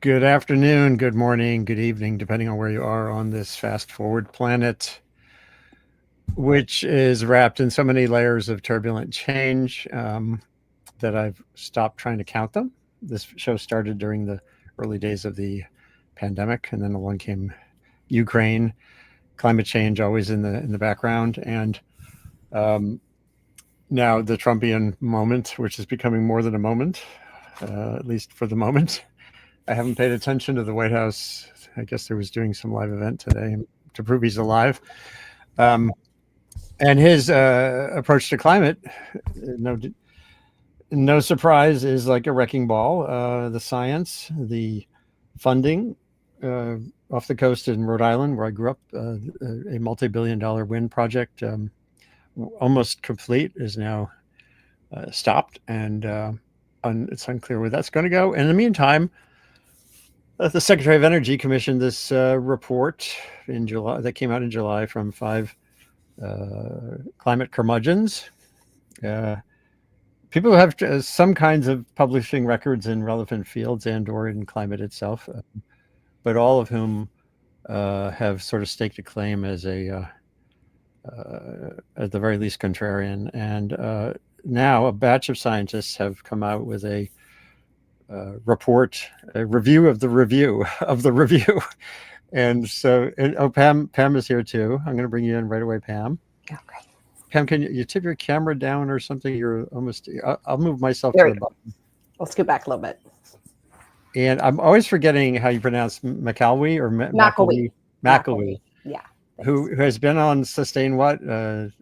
Good afternoon, good morning, good evening, depending on where you are on this fast forward planet, which is wrapped in so many layers of turbulent change that I've stopped trying to count them. This show started during the early days of the pandemic, and then along came Ukraine, climate change always in the background, and um, now the Trumpian moment, which is becoming more than a moment, at least for the moment. I haven't paid attention to the White House. I guess there was doing some live event today to prove he's alive. And his approach to climate, no surprise, is like a wrecking ball. The science, the funding, off the coast in Rhode Island, where I grew up, a multi-billion-dollar wind project, almost complete, is now stopped, and it's unclear where that's going to go. And in the meantime, the Secretary of Energy commissioned this report in July that came out in July from 5 climate curmudgeons, people who have some kinds of publishing records in relevant fields and or in climate itself, but all of whom have sort of staked a claim as at the very least contrarian. And now a batch of scientists have come out with a report, a review of the review of the review. And so, Pam is here too. I'm going to bring you in right away, Pam. Oh, great. Pam, can you tip your camera down or something? You're almost, I'll move myself to the bottom. Let's go back a little bit. And I'm always forgetting how you pronounce McElwee or McElwee. McElwee. Yeah. Who has been on Sustain What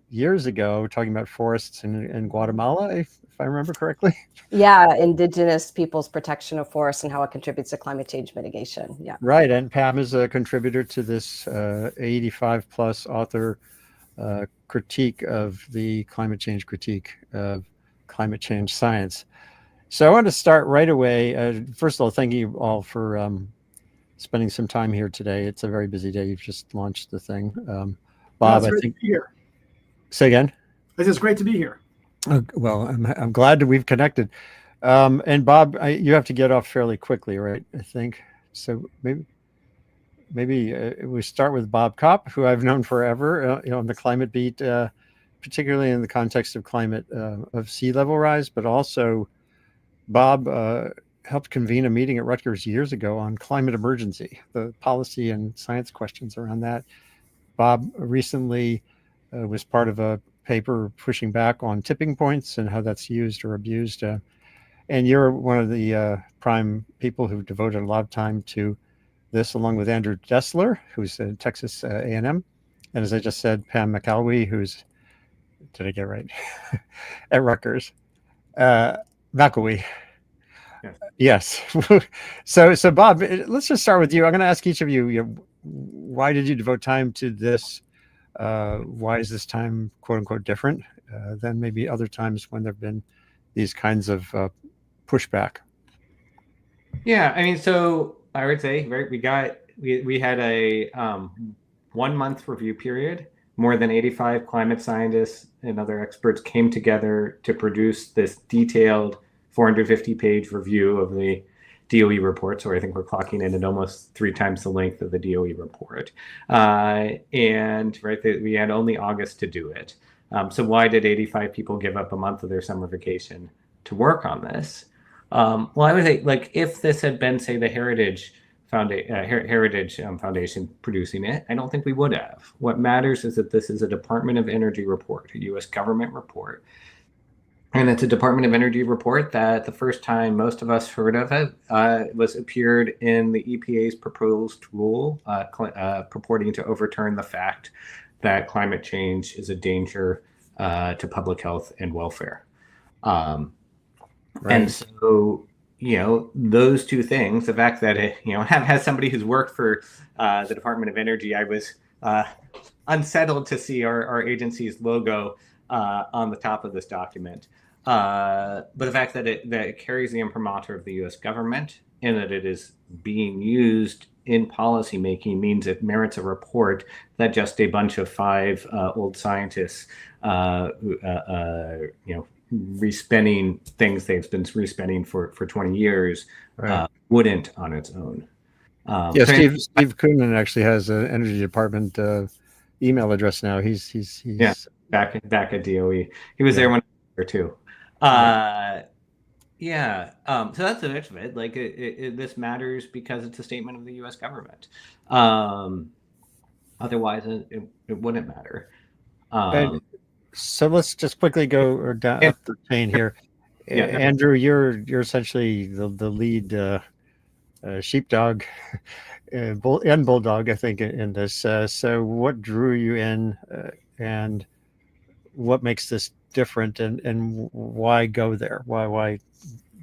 years ago, talking about forests in Guatemala, if I remember correctly. Yeah, indigenous people's protection of forests and how it contributes to climate change mitigation. Yeah. Right, and Pam is a contributor to this 85 plus author critique of the climate change critique of climate change science. So I want to start right away. First of all, thank you all for spending some time here today. It's a very busy day. You've just launched the thing. Bob, I think here. Say again. It's great to be here. Well, I'm glad that we've connected. And Bob, you have to get off fairly quickly, right? I think so. Maybe we start with Bob Kopp, who I've known forever, on the climate beat, particularly in the context of climate of sea level rise, but also Bob helped convene a meeting at Rutgers years ago on climate emergency, the policy and science questions around that. Bob recently was part of a paper pushing back on tipping points and how that's used or abused. And you're one of the prime people who've devoted a lot of time to this, along with Andrew Dessler, who's at Texas A&M. And as I just said, Pam McElwee, who's, did I get right, at Rutgers. McElwee. Yes. So Bob, let's just start with you. I'm going to ask each of you, why did you devote time to this? Why is this time, quote unquote, different than maybe other times when there've been these kinds of pushback? Yeah, I mean, so I would say, right, we had a 1 month review period. More than 85 climate scientists and other experts came together to produce this detailed 450-page review of the DOE report. So I think we're clocking in at almost 3 times the length of the DOE report. And right, we had only August to do it. So why did 85 people give up a month of their summer vacation to work on this? Well, I would say, like, if this had been, say, the Heritage Foundation producing it, I don't think we would have. What matters is that this is a Department of Energy report, a U.S. government report. And it's a Department of Energy report that the first time most of us heard of it appeared in the EPA's proposed rule purporting to overturn the fact that climate change is a danger to public health and welfare. Right. And so, those two things, the fact that it, has somebody who's worked for the Department of Energy, I was unsettled to see our agency's logo on the top of this document. But the fact that it carries the imprimatur of the U.S. government and that it is being used in policymaking means it merits a report that just a bunch of 5 old scientists, respending things they've been respending for 20 years Right. wouldn't on its own. Yeah, Steve Koonin actually has an energy department email address now. He's back at DOE. He was Yeah. there when I was there too. So that's the next of it. Like this matters because it's a statement of the U.S. government. Otherwise, it wouldn't matter. So let's just quickly go down up the chain here. Yeah. Andrew, you're essentially the lead sheepdog and bulldog, I think, in this. So what drew you in, and what makes this different, and why go there? Why?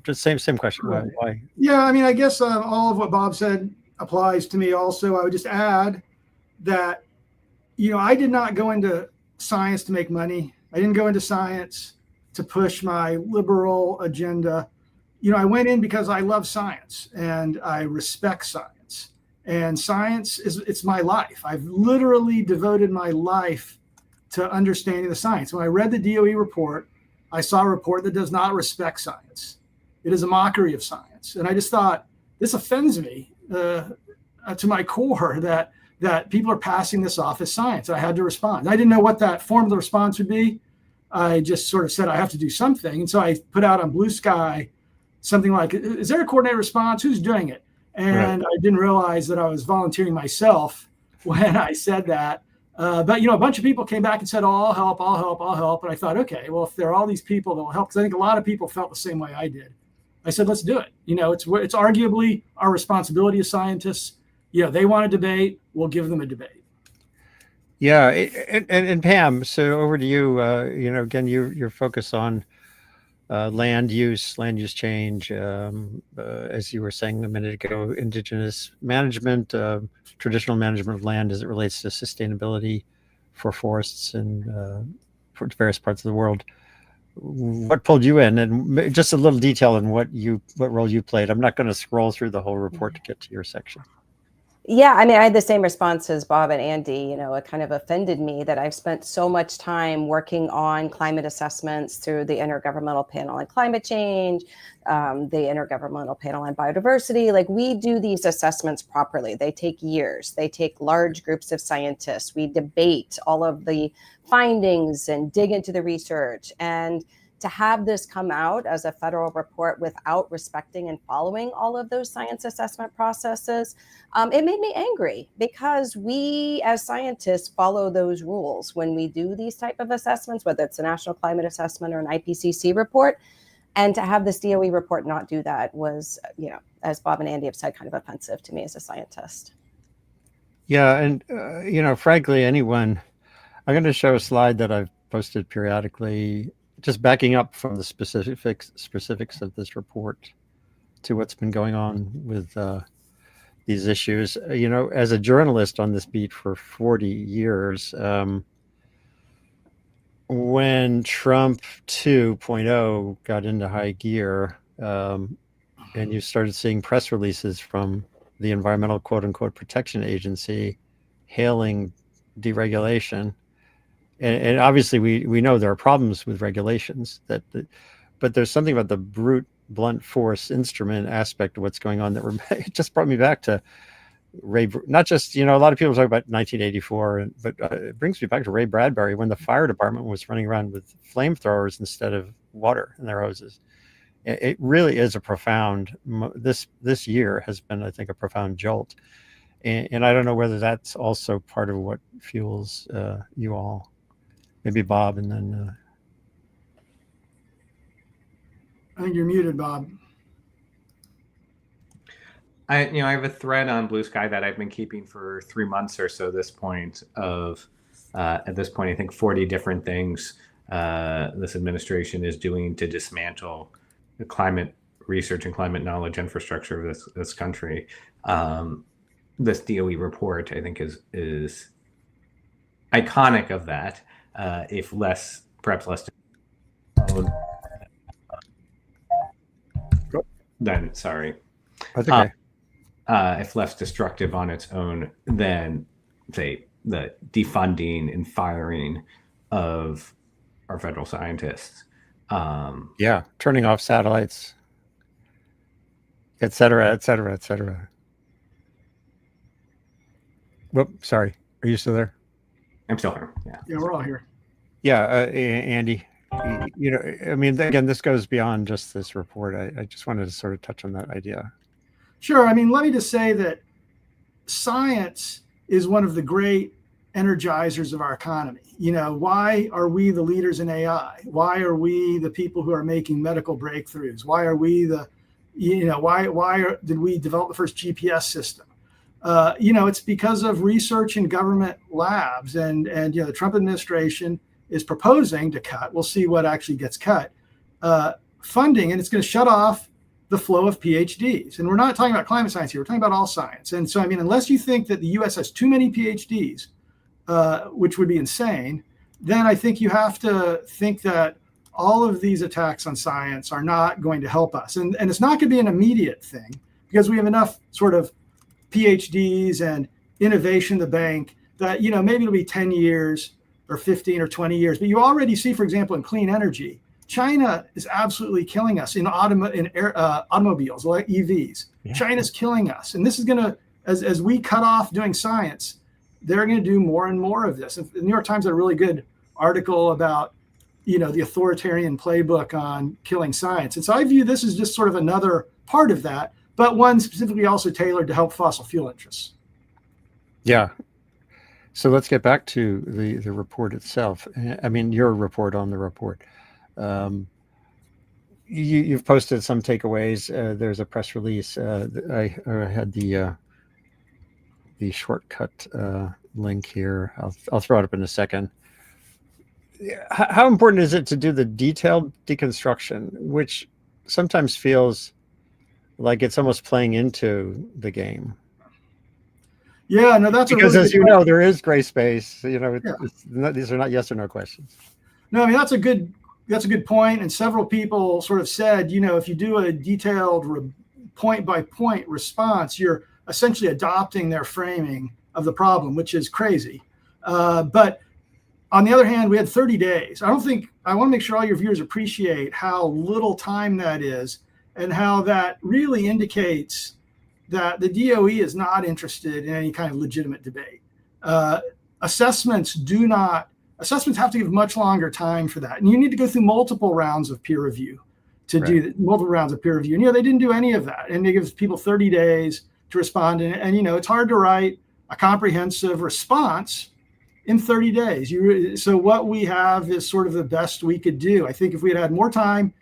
Just same question. Why? Yeah, I mean, I guess all of what Bob said applies to me also. I would just add that, I did not go into science to make money. I didn't go into science to push my liberal agenda. I went in because I love science and I respect science. And science it's my life. I've literally devoted my life to understanding the science. When I read the DOE report, I saw a report that does not respect science. It is a mockery of science. And I just thought, this offends me to my core that people are passing this off as science. I had to respond. I didn't know what that form of the response would be. I just sort of said, I have to do something. And so I put out on Blue Sky something like, is there a coordinated response? Who's doing it? And I didn't realize that I was volunteering myself when I said that. But, a bunch of people came back and said, oh, I'll help. And I thought, okay, well, if there are all these people that will help, because I think a lot of people felt the same way I did. I said, let's do it. It's arguably our responsibility as scientists. They want a debate. We'll give them a debate. Yeah. And Pam, so over to you. Again, your focus on land use change, as you were saying a minute ago, indigenous management, traditional management of land as it relates to sustainability for forests and for various parts of the world. What pulled you in, and just a little detail in what role you played. I'm not going to scroll through the whole report to get to your section. Yeah, I mean, I had the same response as Bob and Andy. It kind of offended me that I've spent so much time working on climate assessments through the Intergovernmental Panel on Climate Change, the Intergovernmental Panel on Biodiversity. Like, we do these assessments properly. They take years. They take large groups of scientists. We debate all of the findings and dig into the research. And to have this come out as a federal report without respecting and following all of those science assessment processes, it made me angry, because we as scientists follow those rules when we do these type of assessments, whether it's a national climate assessment or an IPCC report. And to have this DOE report not do that was, as Bob and Andy have said, kind of offensive to me as a scientist. Yeah. And, frankly, I'm going to show a slide that I've posted periodically, just backing up from the specifics of this report to what's been going on with these issues. As a journalist on this beat for 40 years, when Trump 2.0 got into high gear, and you started seeing press releases from the Environmental Quote Unquote Protection Agency hailing deregulation. And obviously we know there are problems with regulations, but there's something about the brute blunt force instrument aspect of what's going on that it just brought me back to not just, a lot of people talk about 1984, but it brings me back to Ray Bradbury when the fire department was running around with flamethrowers instead of water in their hoses. It really is a profound, this year has been, I think, a profound jolt. And I don't know whether that's also part of what fuels you all. Maybe Bob, and then. I think you're muted, Bob. I have a thread on Blue Sky that I've been keeping for 3 months or so. At this point, I think 40 different things this administration is doing to dismantle the climate research and climate knowledge infrastructure of this country. This DOE report, I think, is iconic of that. If perhaps less then sorry. That's okay. If less destructive on its own than, say, the defunding and firing of our federal scientists. Yeah, turning off satellites, et cetera, et cetera, et cetera. Whoop, sorry. Are you still there? I'm still here. Yeah. Yeah, we're all here. Yeah, Andy, you know, I mean, again, this goes beyond just this report. I just wanted to sort of touch on that idea. Sure. I mean, let me just say that science is one of the great energizers of our economy. You know, why are we the leaders in AI? Why are we the people who are making medical breakthroughs? Why are we the, you know, did we develop the first GPS system? You know, it's because of research in government labs, and you know, the Trump administration is proposing to cut. We'll see what actually gets cut. Funding, and it's going to shut off the flow of PhDs. And we're not talking about climate science here. We're talking about all science. And so, I mean, unless you think that the U.S. has too many PhDs, which would be insane, then I think you have to think that all of these attacks on science are not going to help us. And it's not going to be an immediate thing because we have enough sort of PhDs and innovation in the bank that, you know, maybe it'll be 10 years or 15 or 20 years. But you already see, for example, in clean energy, China is absolutely killing us in automobiles, like EVs. Yeah. China's killing us. And this is going to, as we cut off doing science, they're going to do more and more of this. And the New York Times had a really good article about, you know, the authoritarian playbook on killing science. And so I view this as just sort of another part of that, but one specifically also tailored to help fossil fuel interests. Yeah. So let's get back to the report itself. I mean, your report on the report. You've posted some takeaways. There's a press release. I had the shortcut link here. I'll throw it up in a second. How important is it to do the detailed deconstruction, which sometimes feels like it's almost playing into the game? Yeah, no, that's because, really as you know, there is gray space. You know, these are not yes or no questions. No, I mean, that's a good point. And several people sort of said, you know, if you do a detailed point by point response, you're essentially adopting their framing of the problem, which is crazy. But on the other hand, we had 30 days. I want to make sure all your viewers appreciate how little time that is and how that really indicates that the DOE is not interested in any kind of legitimate debate. Assessments have to give much longer time for that. And you need to go through multiple rounds of peer review to do multiple rounds of peer review. And, you know, they didn't do any of that. And they give people 30 days to respond. And you know, it's hard to write a comprehensive response in 30 days. So what we have is sort of the best we could do. I think if we had had more time,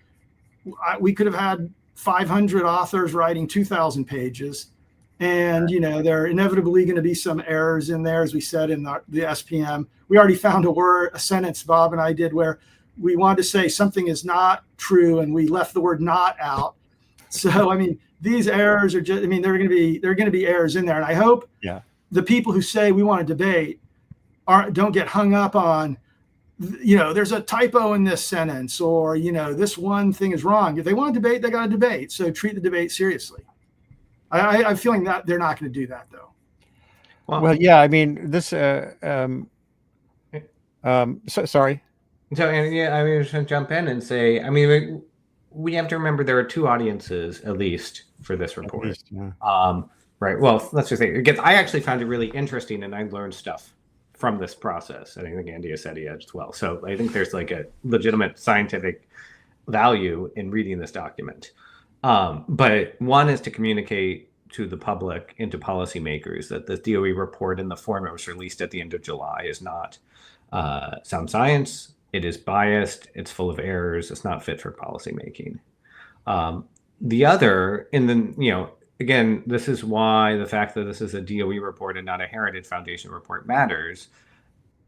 we could have had 500 authors writing 2,000 pages. And, you know, there are inevitably going to be some errors in there, as we said in the SPM. We already found a sentence Bob and I did where we wanted to say something is not true and we left the word not out. So, I mean, these errors are just, I mean, there are going to be errors in there. And I hope the people who say we want to debate don't get hung up on, you know, there's a typo in this sentence, or, you know, this one thing is wrong. If they want to debate, they got to debate. So treat the debate seriously. I'm feeling that they're not going to do that, though. Well, yeah, I mean, this, sorry. So, and yeah, I mean, I'm just going to jump in and say, I mean, we have to remember there are two audiences, at least, for this report. Least, yeah. Right. Well, let's just say, again, I actually found it really interesting and I learned stuff from this process. And I think Andy has said he has as well. So I think there's like a legitimate scientific value in reading this document. But one is to communicate to the public and to policymakers that the DOE report in the form it was released at the end of July is not sound science. It is biased. It's full of errors. It's not fit for policymaking. The other, and then, you know, again, this is why the fact that this is a DOE report and not a Heritage Foundation report matters,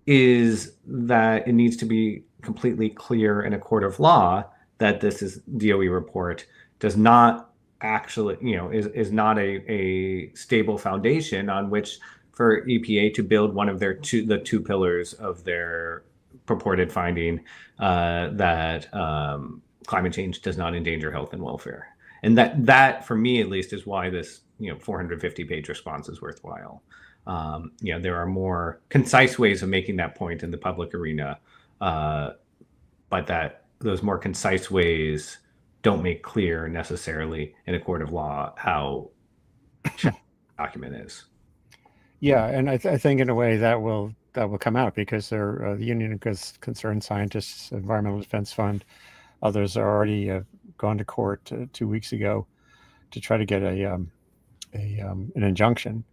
is that it needs to be completely clear in a court of law that this is DOE report does not actually, you know, is not a stable foundation on which for EPA to build one of the two pillars of their purported finding that climate change does not endanger health and welfare. And that for me, at least, is why this, you know, 450-page response is worthwhile. You know, there are more concise ways of making that point in the public arena, but that those more concise ways don't make clear necessarily in a court of law how document is. Yeah, and I think in a way that will come out because they're the Union of Concerned Scientists, Environmental Defense Fund, others are already gone to court 2 weeks ago to try to get an injunction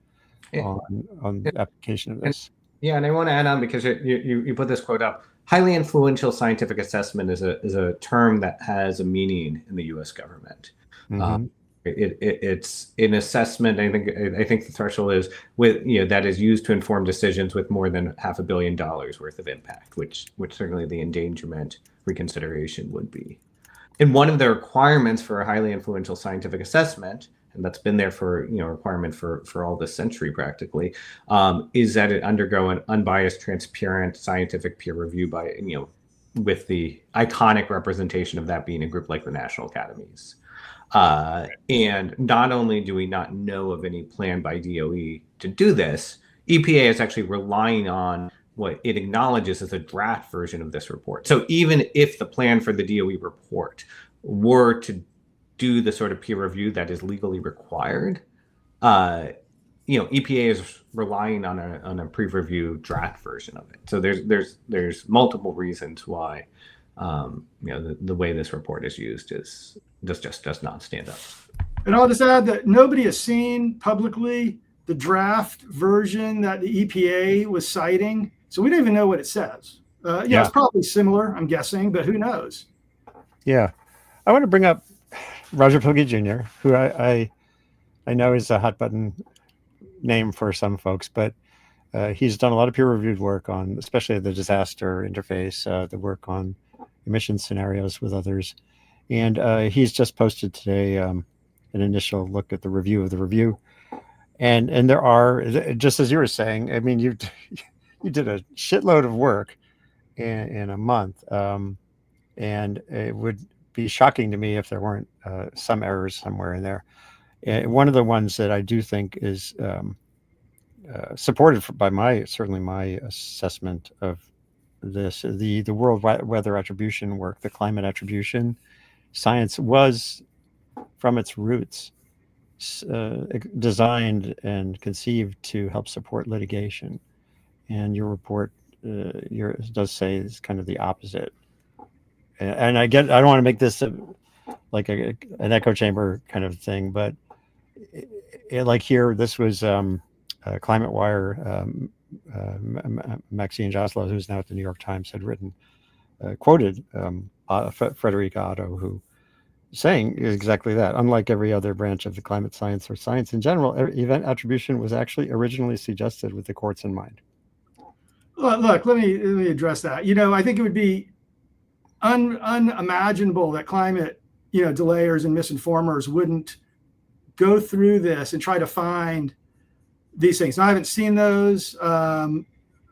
on the application of this. And I want to add on because you put this quote up. Highly influential scientific assessment is a term that has a meaning in the U.S. government. Mm-hmm. It's an assessment. I think the threshold is that is used to inform decisions with more than $500 million worth of impact, which certainly the endangerment reconsideration would be. And one of the requirements for a highly influential scientific assessment, and that's been there for requirement for all this century practically, is that it undergo an unbiased, transparent scientific peer review by with the iconic representation of that being a group like the National Academies. And not only do we not know of any plan by DOE to do this, EPA is actually relying on what it acknowledges as a draft version of this report. So even if the plan for the DOE report were to do the sort of peer review that is legally required, EPA is relying on a pre-review draft version of it. So there's multiple reasons why the way this report is used just does not stand up. And I'll just add that nobody has seen publicly the draft version that the EPA was citing, so we don't even know what it says. It's probably similar, I'm guessing, but who knows? Yeah, I want to bring up Roger Pilkey Jr., who I know is a hot button name for some folks, but he's done a lot of peer-reviewed work on, especially the disaster interface, the work on emission scenarios with others. And he's just posted today an initial look at the review of the review. And there are, just as you were saying, I mean, you did a shitload of work in a month. And it would be shocking to me if there weren't some errors somewhere in there. And one of the ones that I do think is supported by certainly my assessment of this, the world weather attribution work, the climate attribution science was from its roots designed and conceived to help support litigation. And your report does say it's kind of the opposite. And I don't want to make this like an echo chamber kind of thing, but like here, this was Climate Wire, Maxine Jaslow, who's now at the New York Times, had quoted Frederick Otto, who saying exactly that. Unlike every other branch of the climate science or science in general, event attribution was actually originally suggested with the courts in mind. Look, let me address that. I think it would be unimaginable that climate, delayers and misinformers wouldn't go through this and try to find these things. Now, I haven't seen those. I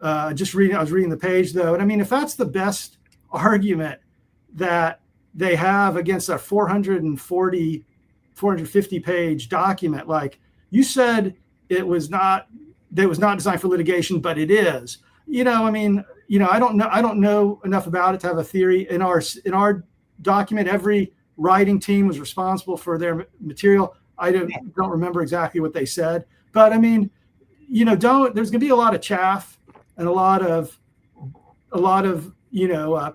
was reading the page though. And I mean, if that's the best argument that they have against a 450 page document, like you said, it was not designed for litigation, but it is. I don't know enough about it to have a theory. In our document, every writing team was responsible for their material. I don't remember exactly what they said, but I mean, there's going to be a lot of chaff and a lot of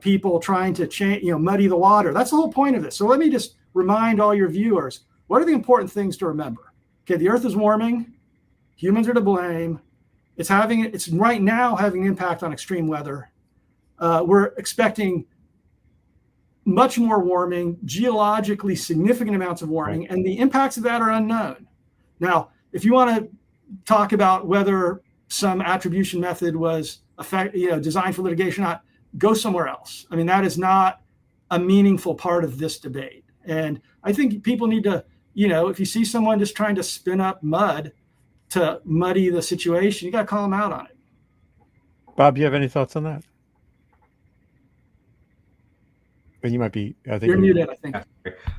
people trying to change, muddy the water. That's the whole point of this. So let me just remind all your viewers, what are the important things to remember? Okay, the Earth is warming. Humans are to blame. It's right now having an impact on extreme weather. We're expecting much more warming, geologically significant amounts of warming, and the impacts of that are unknown. Now, if you want to talk about whether some attribution method was designed for litigation or not, go somewhere else. I mean, that is not a meaningful part of this debate. And I think people need to, if you see someone just trying to spin up mud to muddy the situation, you got to call them out on it. Bob, you have any thoughts on that? And you might be, I think you're muted, I think.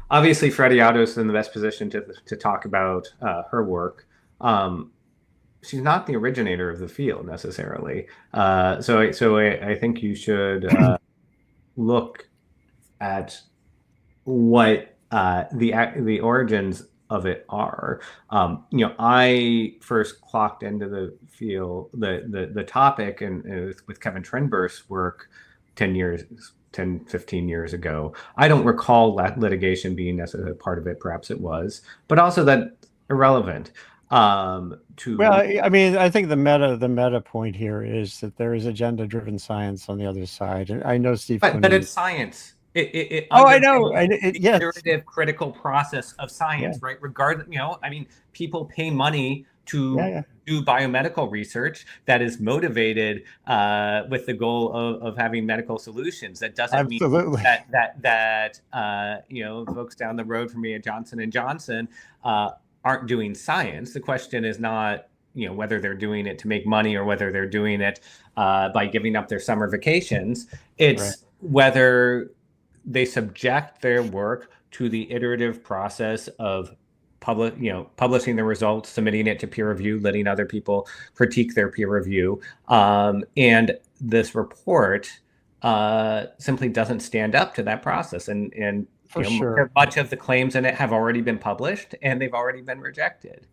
Obviously, Freddie Otto's in the best position to talk about her work. She's not the originator of the field necessarily. So I think you should look at what the origins of it are. I first clocked into the field, the topic, and with Kevin Trenberth's work 10, 15 years ago. I don't recall litigation being necessarily a part of it. Perhaps it was, but also that irrelevant. Well, I mean, I think the meta point here is that there is agenda-driven science on the other side. And I know Steve. But it's science. I know. Yes. Iterative, critical process of science, right? Regardless, I mean, people pay money to do biomedical research that is motivated with the goal of having medical solutions. That doesn't mean that folks down the road from me at Johnson & Johnson aren't doing science. The question is not whether they're doing it to make money or whether they're doing it by giving up their summer vacations. It's whether they subject their work to the iterative process of publishing the results, submitting it to peer review, letting other people critique their peer review. And this report simply doesn't stand up to that process. And much of the claims in it have already been published and they've already been rejected.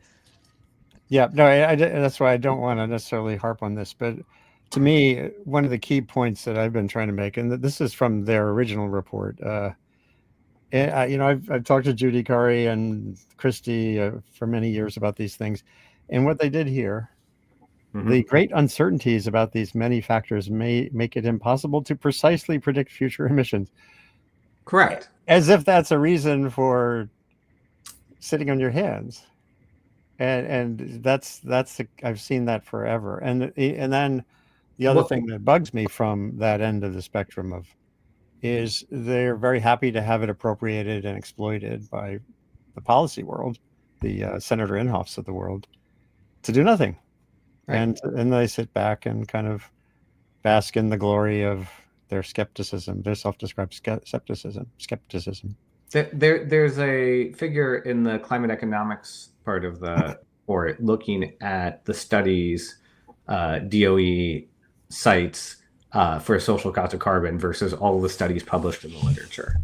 Yeah, no, that's why I don't want to necessarily harp on this. But to me, one of the key points that I've been trying to make, and this is from their original report, I've talked to Judy Curry and Christy for many years about these things. And what they did here, the great uncertainties about these many factors may make it impossible to precisely predict future emissions. Correct. As if that's a reason for sitting on your hands. And that's I've seen that forever. And then the other thing that bugs me from that end of the spectrum is they're very happy to have it appropriated and exploited by the policy world, the Senator Inhofes of the world, to do nothing. Right. And they sit back and kind of bask in the glory of their skepticism, their self-described skepticism. There's a figure in the climate economics part of the report looking at the studies DOE cites for social cost of carbon versus all of the studies published in the literature,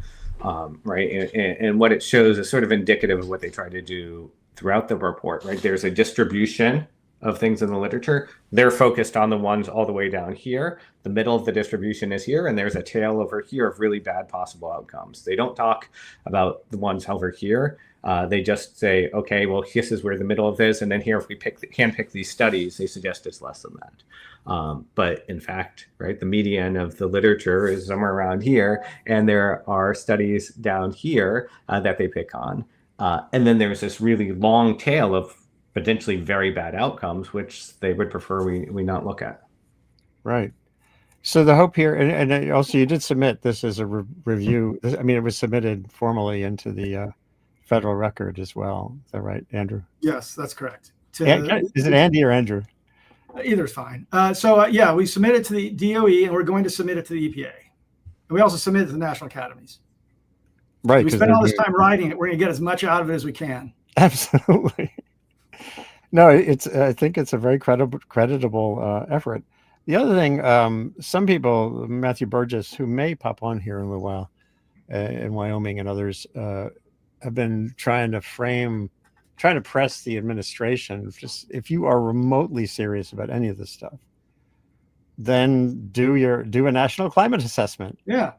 right? And what it shows is sort of indicative of what they try to do throughout the report, right? There's a distribution of things in the literature. They're focused on the ones all the way down here. The middle of the distribution is here, and there's a tail over here of really bad possible outcomes. They don't talk about the ones over here. They just say, okay, well, this is where the middle of this, and then here, if we can pick these studies, they suggest it's less than that. But in fact, right, the median of the literature is somewhere around here, and there are studies down here that they pick on. And then there's this really long tail of potentially very bad outcomes, which they would prefer we not look at. Right. So the hope here, and also you did submit this as a review. I mean, it was submitted formally into the federal record as well. Is that right, Andrew? Yes, that's correct. Is it Andy or Andrew? Either's fine. We submitted to the DOE, and we're going to submit it to the EPA. And we also submitted to the national academies. Right. We spent all this time writing it. We're going to get as much out of it as we can. Absolutely. No, I think it's a very creditable effort. The other thing, some people, Matthew Burgess, who may pop on here in a little while, in Wyoming and others, have been trying to press the administration. Just if you are remotely serious about any of this stuff, then do a national climate assessment. Yeah,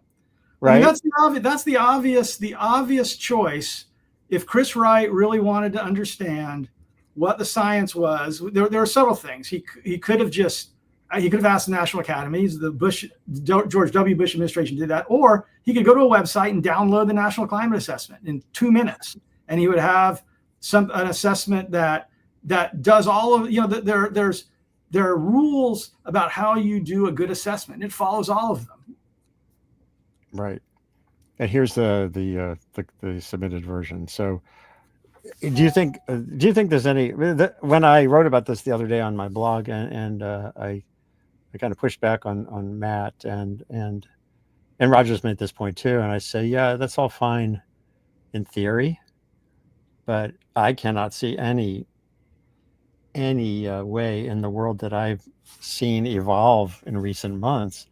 right. I mean, that's the obvious choice. If Chris Wright really wanted to understand what the science was, there are several things. He could have asked the national academies. The George W. Bush administration did that, or he could go to a website and download the national climate assessment in 2 minutes, and he would have an assessment that does all of there are rules about how you do a good assessment. It follows all of them. Right. And here's the submitted version. So, do you think there's any? When I wrote about this the other day on my blog, and I kind of pushed back on Matt and Rogers made this point too, and I say, yeah, that's all fine in theory, but I cannot see any way in the world that I've seen evolve in recent months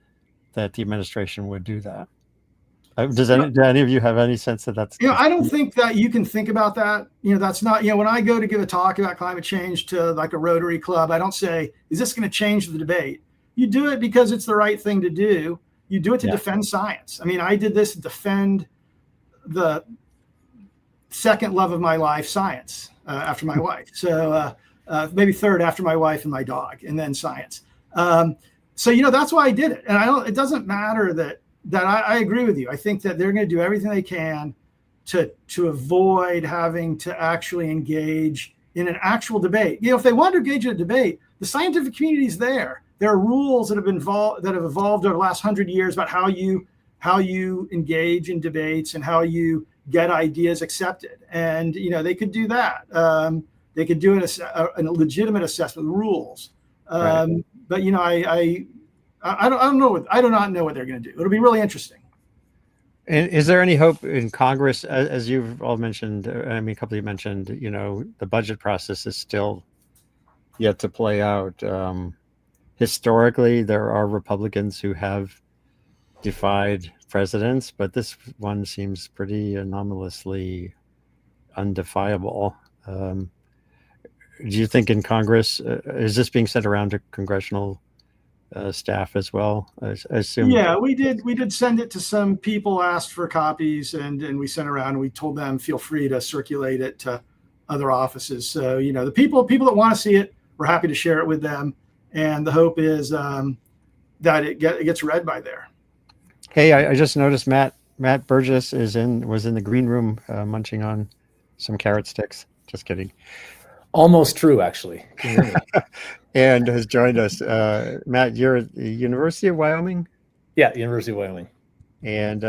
that the administration would do that. Do any of you have any sense that that's? I don't think that you can think about that. That's not. When I go to give a talk about climate change to like a Rotary Club, I don't say, "Is this going to change the debate?" You do it because it's the right thing to do. You do it to defend science. I mean, I did this to defend the second love of my life, science, after my wife. So maybe third after my wife and my dog, and then science. So that's why I did it. And it doesn't matter that I agree with you. I think that they're going to do everything they can to avoid having to actually engage in an actual debate. If they want to engage in a debate, the scientific community is there. There are rules that have evolved over the last 100 years about how you engage in debates and how you get ideas accepted. And they could do that. They could do a legitimate assessment of rules. Right. But I don't know. I do not know what they're going to do. It'll be really interesting. And is there any hope in Congress, as you've all mentioned? I mean, a couple of you mentioned, the budget process is still yet to play out. Historically, there are Republicans who have defied presidents, but this one seems pretty anomalously undefiable. Do you think in Congress, is this being sent around to congressional staff as well? I assume. Yeah, we did send it to some people, asked for copies, and we sent around, and we told them feel free to circulate it to other offices. So the people that want to see it, we're happy to share it with them, and the hope is that it gets read by there. Hey, I just noticed Matt Burgess was in the green room munching on some carrot sticks. Just kidding. Almost true, actually. And has joined us. Matt, you're at the University of Wyoming? Yeah, University of Wyoming. And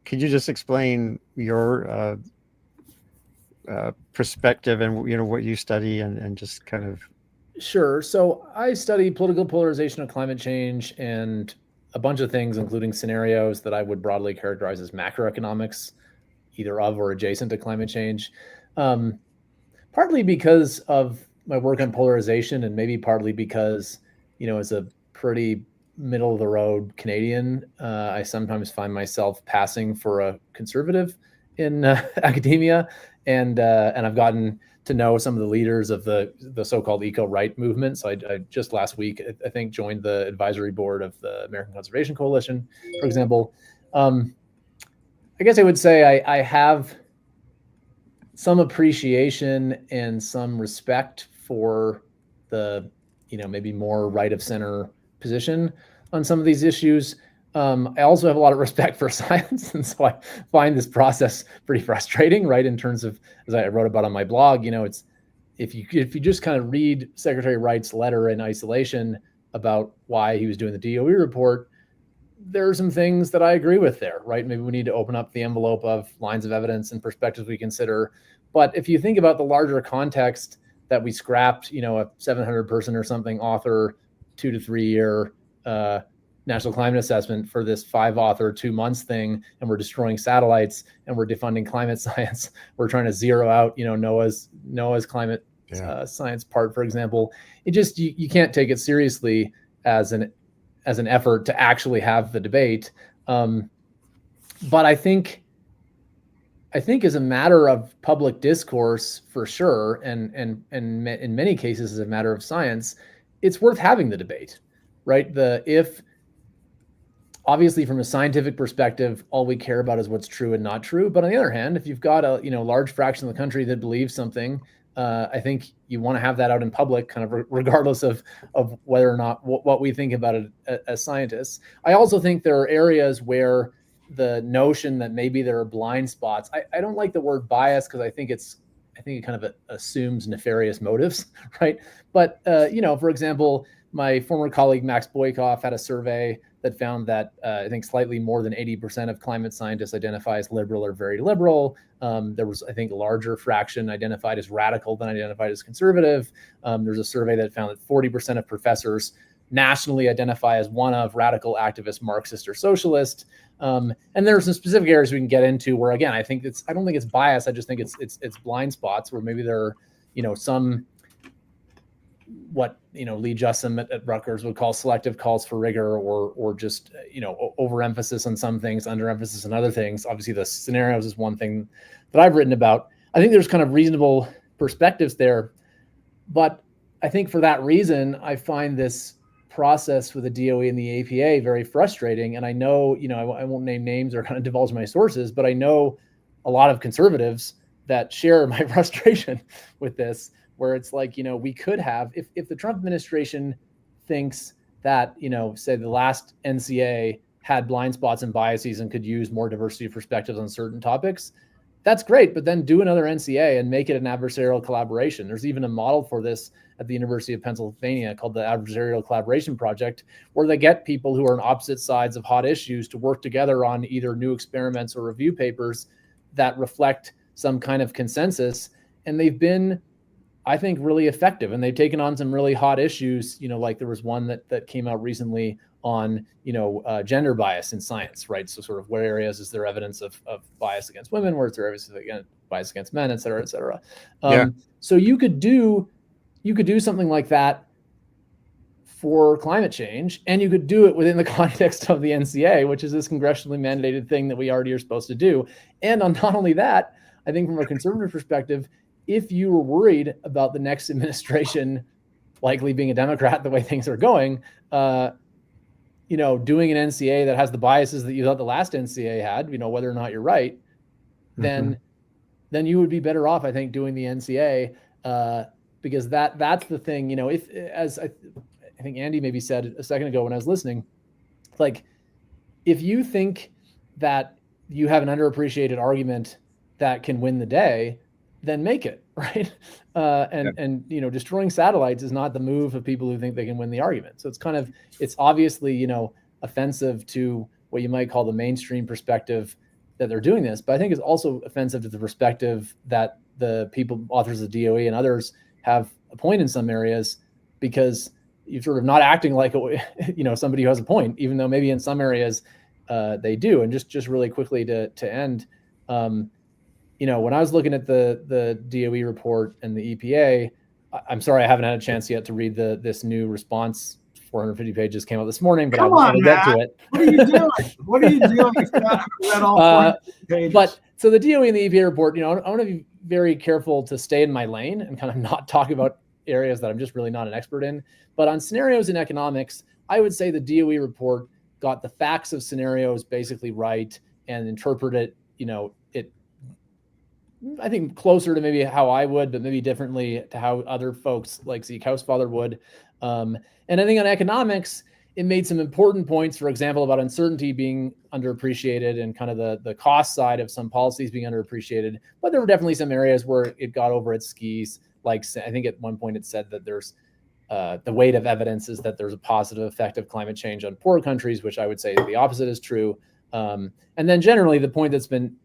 could you just explain your perspective and what you study and just kind of... Sure. So I study political polarization of climate change and a bunch of things, including scenarios that I would broadly characterize as macroeconomics, either of or adjacent to climate change. Partly because of my work on polarization, and maybe partly because, as a pretty middle of the road Canadian, I sometimes find myself passing for a conservative in academia, and I've gotten to know some of the leaders of the so-called eco-right movement. So I just last week, I think, joined the advisory board of the American Conservation Coalition, for example. I guess I would say I have some appreciation and some respect for the, maybe more right of center position on some of these issues. I also have a lot of respect for science. And so I find this process pretty frustrating, right? In terms of, as I wrote about on my blog, it's, if you just kind of read Secretary Wright's letter in isolation about why he was doing the DOE report, there are some things that I agree with there, right? Maybe we need to open up the envelope of lines of evidence and perspectives we consider. But if you think about the larger context that we scrapped, a 700 person or something author, 2 to 3 year national climate assessment for this 5 author 2 months thing, and we're destroying satellites and we're defunding climate science. We're trying to zero out, NOAA's climate science part, for example. It just, you can't take it seriously as an effort to actually have the debate. But I think as a matter of public discourse, for sure, and in many cases as a matter of science, it's worth having the debate, right? Obviously from a scientific perspective, all we care about is what's true and not true. But on the other hand, if you've got a large fraction of the country that believes something, I think you want to have that out in public, kind of regardless of whether or not what we think about it as scientists. I also think there are areas where the notion that maybe there are blind spots. I don't like the word bias because I think it kind of assumes nefarious motives, right? But for example, my former colleague Max Boykoff had a survey that found that I think slightly more than 80% of climate scientists identify as liberal or very liberal. There was, I think, a larger fraction identified as radical than identified as conservative. There's a survey that found that 40% of professors nationally identify as one of radical, activist, Marxist, or socialist. And there are some specific areas we can get into where, again, I don't think it's bias. I just think it's blind spots where maybe there are, some what Lee Justin at Rutgers would call selective calls for rigor, or just overemphasis on some things, underemphasis on other things. Obviously, the scenarios is one thing that I've written about. I think there's kind of reasonable perspectives there, but I think for that reason, I find this process with the DOE and the APA very frustrating. And I know, I won't name names or kind of divulge my sources, but I know a lot of conservatives that share my frustration with this, where it's like, we could have, if the Trump administration thinks that, say the last NCA had blind spots and biases and could use more diversity of perspectives on certain topics, that's great. But then do another NCA and make it an adversarial collaboration. There's even a model for this at the University of Pennsylvania called the Adversarial Collaboration Project, where they get people who are on opposite sides of hot issues to work together on either new experiments or review papers that reflect some kind of consensus. And they've been, I think, really effective. And they've taken on some really hot issues, like there was one that came out recently on, gender bias in science, right? So sort of what areas is there evidence of bias against women, where is there evidence of bias against men, et cetera, et cetera. So you could do something like that for climate change, and you could do it within the context of the NCA, which is this congressionally mandated thing that we already are supposed to do. And on not only that, I think from a conservative perspective, if you were worried about the next administration likely being a Democrat the way things are going, doing an NCA that has the biases that you thought the last NCA had, whether or not you're right, then you would be better off, I think, doing the NCA, because that's the thing. If, as I think Andy maybe said a second ago when I was listening, like, if you think that you have an underappreciated argument that can win the day, then make it, right? And destroying satellites is not the move of people who think they can win the argument. So it's obviously, offensive to what you might call the mainstream perspective that they're doing this, but I think it's also offensive to the perspective that the people, authors of DOE and others, have a point in some areas, because you're sort of not acting like somebody who has a point, even though maybe in some areas they do. And just really quickly to end, when I was looking at the DOE report and the EPA, I'm sorry I haven't had a chance yet to read this new response. 450 pages came out this morning, but I'll get to it. What are you doing? What are you doing if you haven't read all 450 pages? But so the DOE and the EPA report, I want to be very careful to stay in my lane and kind of not talk about areas that I'm just really not an expert in. But on scenarios in economics, I would say the DOE report got the facts of scenarios basically right and interpreted it, I think, closer to maybe how I would, but maybe differently to how other folks like Zeke Housefather would. And I think on economics, it made some important points, for example, about uncertainty being underappreciated and kind of the cost side of some policies being underappreciated. But there were definitely some areas where it got over its skis. Like, I think at one point it said that there's the weight of evidence is that there's a positive effect of climate change on poor countries, which I would say the opposite is true. And then generally the point that's been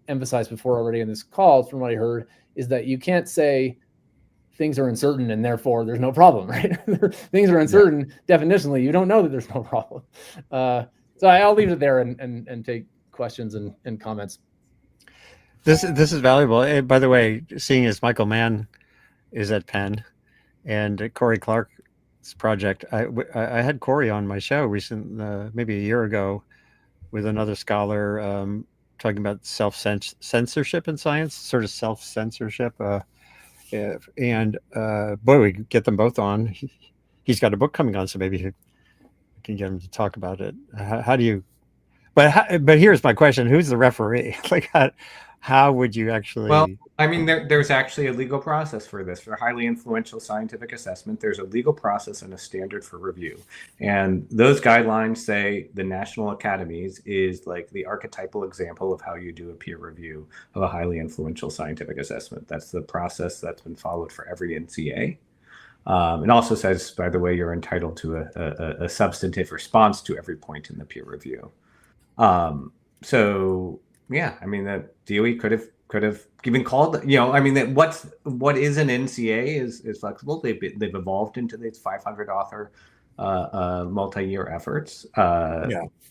emphasized before already in this call, from what I heard, is that you can't say things are uncertain and therefore there's no problem, right? Things are uncertain. Yeah. Definitionally, you don't know that there's no problem. So I'll leave it there and take questions and comments. This is valuable. And by the way, seeing as Michael Mann is at Penn and Corey Clark's project, I had Corey on my show maybe a year ago, with another scholar talking about self-censorship in science, sort of self-censorship. And boy, we get them both on. He's got a book coming on, so maybe we can get him to talk about it. How do you? But here's my question: who's the referee? Like, how would you actually? Well, I mean, there's actually a legal process for this. For highly influential scientific assessment, there's a legal process and a standard for review. And those guidelines say the national academies is like the archetypal example of how you do a peer review of a highly influential scientific assessment. That's the process that's been followed for every NCA. It also says, by the way, you're entitled to a substantive response to every point in the peer review. So yeah, I mean, the DOE could have even called, I mean, that what is an NCA is flexible. They've evolved into this 500 author multi-year efforts.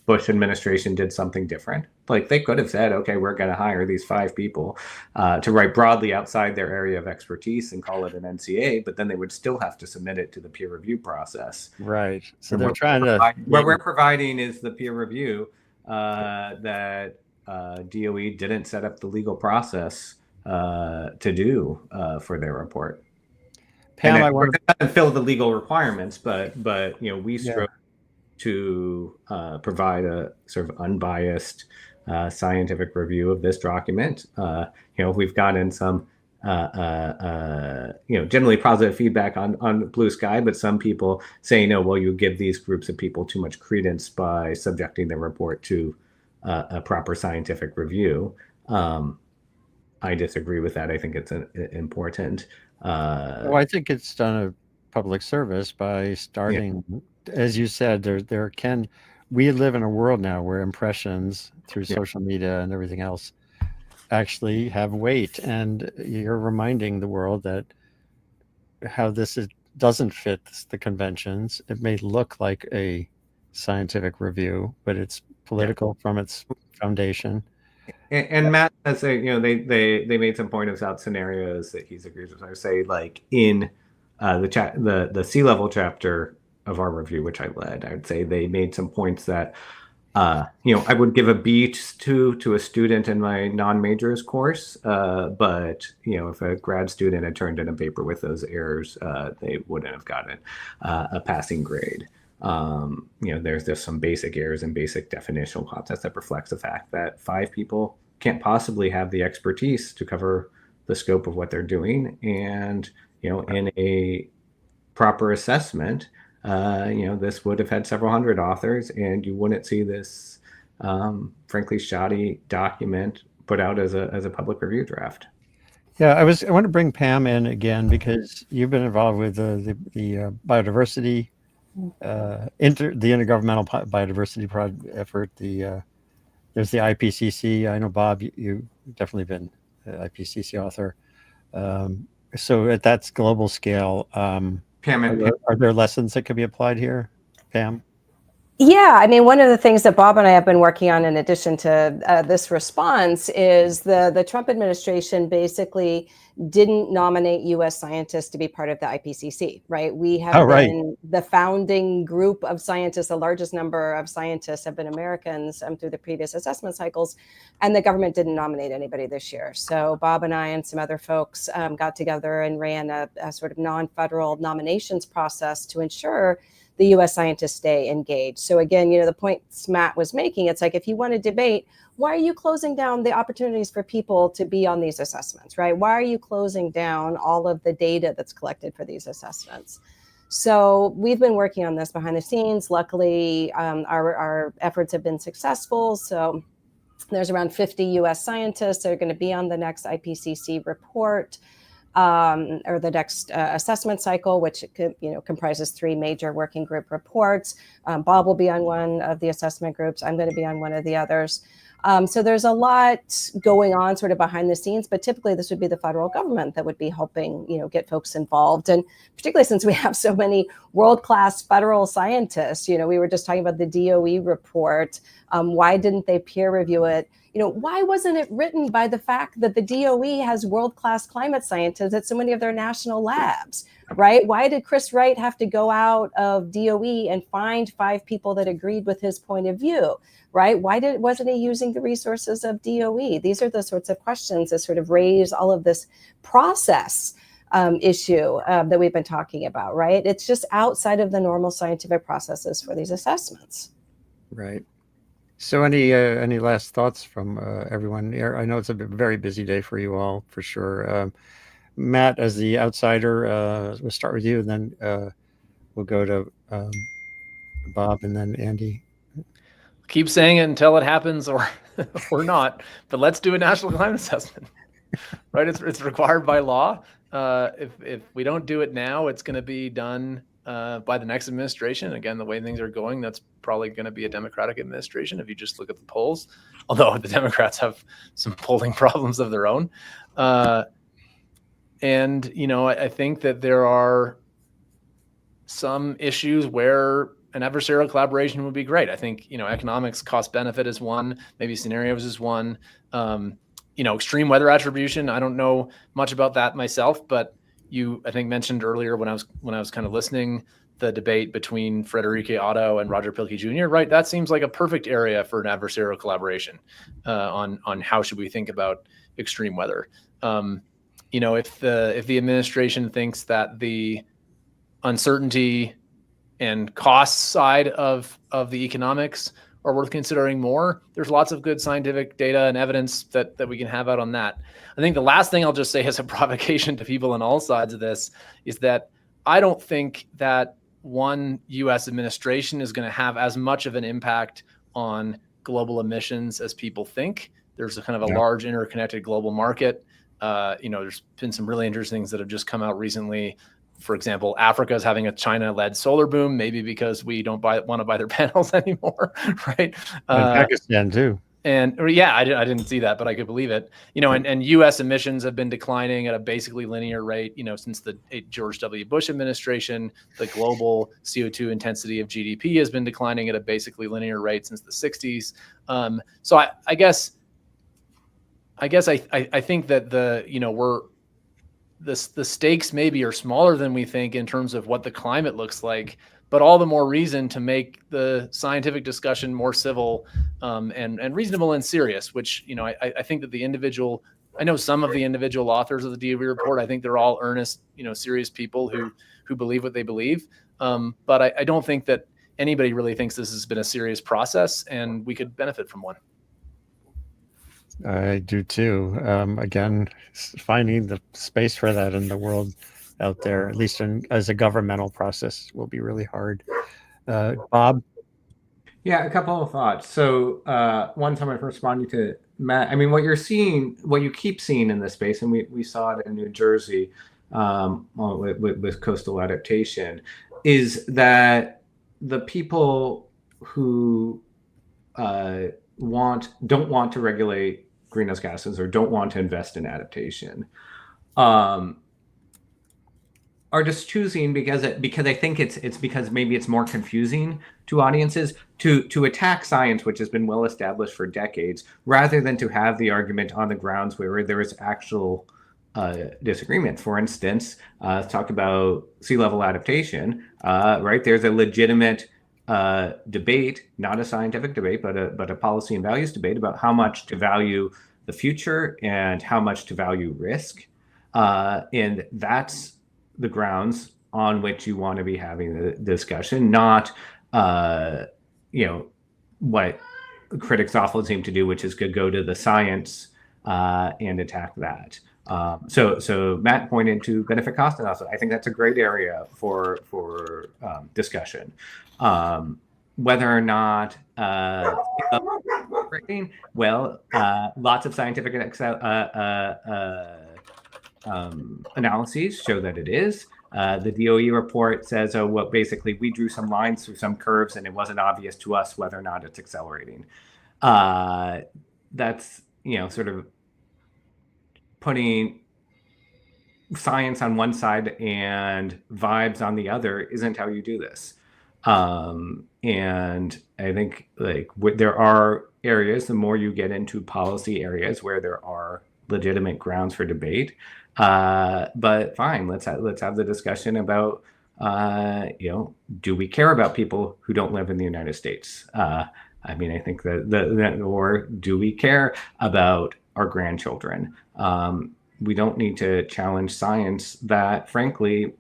Bush administration did something different. Like they could have said, okay, we're going to hire these 5 people to write broadly outside their area of expertise and call it an NCA, but then they would still have to submit it to the peer review process. Right. So and they're trying to. What we're providing is the peer review that DOE didn't set up the legal process to do for their report. Pam, I want to fill the legal requirements, but we strove to provide a sort of unbiased scientific review of this document. We've gotten some generally positive feedback on Blue Sky, but some people say, no, well, you give these groups of people too much credence by subjecting their report to a proper scientific review. I disagree with that. I think it's important. Well, I think it's done a public service by starting, as you said, we live in a world now where impressions through social media and everything else actually have weight, and you're reminding the world that how this doesn't fit the conventions. It may look like a scientific review, but it's political from its foundation. And Matt says they made some points out scenarios that he's agrees with. I would say like in the sea level chapter of our review, which I led, I would say they made some points that I would give a B to a student in my non-majors course, but if a grad student had turned in a paper with those errors, they wouldn't have gotten a passing grade. There's just some basic errors and basic definitional concepts that reflects the fact that 5 people can't possibly have the expertise to cover the scope of what they're doing. And, in a proper assessment, this would have had several hundred authors, and you wouldn't see this, frankly, shoddy document put out as a public review draft. Yeah, I want to bring Pam in again because you've been involved with the biodiversity, the intergovernmental biodiversity effort. There's the IPCC. I know, Bob, you definitely been an IPCC author. So that's global scale. Pam, are there lessons that could be applied here, Pam? Yeah, I mean, one of the things that Bob and I have been working on in addition to this response is the Trump administration basically didn't nominate U.S. scientists to be part of the IPCC, right? We have been the founding group of scientists. The largest number of scientists have been Americans through the previous assessment cycles, and the government didn't nominate anybody this year. So Bob and I and some other folks got together and ran a sort of non-federal nominations process to ensure the U.S. scientists stay engaged. So again, the points Matt was making, it's like, if you want to debate, why are you closing down the opportunities for people to be on these assessments, right? Why are you closing down all of the data that's collected for these assessments? So we've been working on this behind the scenes. Luckily, our efforts have been successful. So there's around 50 U.S. scientists that are going to be on the next IPCC report. Or the next assessment cycle, which comprises 3 major working group reports. Bob will be on one of the assessment groups. I'm going to be on one of the others. So there's a lot going on sort of behind the scenes, but typically this would be the federal government that would be helping, get folks involved. And particularly since we have so many world-class federal scientists, we were just talking about the DOE report. Why didn't they peer review it? Why wasn't it written by the fact that the DOE has world-class climate scientists at so many of their national labs, right? Why did Chris Wright have to go out of DOE and find 5 people that agreed with his point of view, right? Why wasn't he using the resources of DOE? These are the sorts of questions that sort of raise all of this process issue that we've been talking about, right? It's just outside of the normal scientific processes for these assessments. Right. So any last thoughts from everyone here? I know it's a very busy day for you all, for sure. Matt, as the outsider, we'll start with you, and then we'll go to Bob, and then Andy. Keep saying it until it happens, or not. But let's do a national climate assessment, right? It's required by law. If we don't do it now, it's going to be done by the next administration. Again, the way things are going, that's probably going to be a Democratic administration if you just look at the polls, although the Democrats have some polling problems of their own. And, I think that there are some issues where an adversarial collaboration would be great. I think, economics cost benefit is one, maybe scenarios is one. Extreme weather attribution, I don't know much about that myself, but you, I think, mentioned earlier when I was kind of listening, the debate between Frederique Otto and Roger Pilkey Jr., right? That seems like a perfect area for an adversarial collaboration on how should we think about extreme weather. If the administration thinks that the uncertainty and cost side of the economics are worth considering more, there's lots of good scientific data and evidence that we can have out on that. I think the last thing I'll just say as a provocation to people on all sides of this is that I don't think that one U.S. administration is going to have as much of an impact on global emissions as people think. There's a kind of a large interconnected global market. There's been some really interesting things that have just come out recently. For example, Africa is having a China-led solar boom, maybe because we don't want to buy their panels anymore, right? And Pakistan too. And I didn't see that, but I could believe it. And U.S. emissions have been declining at a basically linear rate, since the George W. Bush administration. The global CO2 intensity of GDP has been declining at a basically linear rate since the 60s. So I guess I think that the stakes maybe are smaller than we think in terms of what the climate looks like, but all the more reason to make the scientific discussion more civil and reasonable and serious, which, I think that I know some of the individual authors of the DOE report, I think they're all earnest, serious people who believe what they believe. But I don't think that anybody really thinks this has been a serious process and we could benefit from one. I do too. Again, finding the space for that in the world out there, at least as a governmental process, will be really hard. Bob? Yeah, a couple of thoughts. So one time I'm responding to Matt, I mean, what you keep seeing in this space, and we saw it in New Jersey with coastal adaptation, is that the people who don't want to regulate greenhouse gases or don't want to invest in adaptation are just choosing because I think it's because maybe it's more confusing to audiences to attack science, which has been well established for decades, rather than to have the argument on the grounds where there is actual disagreement. For instance, let's talk about sea level adaptation. Right, there's a legitimate debate, not a scientific debate, but a policy and values debate about how much to value the future and how much to value risk, and that's the grounds on which you want to be having the discussion, not what critics often seem to do, which is to go to the science and attack that. So Matt pointed to benefit cost analysis. I think that's a great area for discussion. Whether or not lots of scientific analyses show that it is. The DOE report says, basically we drew some lines through some curves and it wasn't obvious to us whether or not it's accelerating. That's, sort of putting science on one side and vibes on the other isn't how you do this. And I think there are areas, the more you get into policy areas where there are legitimate grounds for debate. But fine, let's have the discussion about, do we care about people who don't live in the United States? I mean, I think that or do we care about our grandchildren? We don't need to challenge science that, frankly,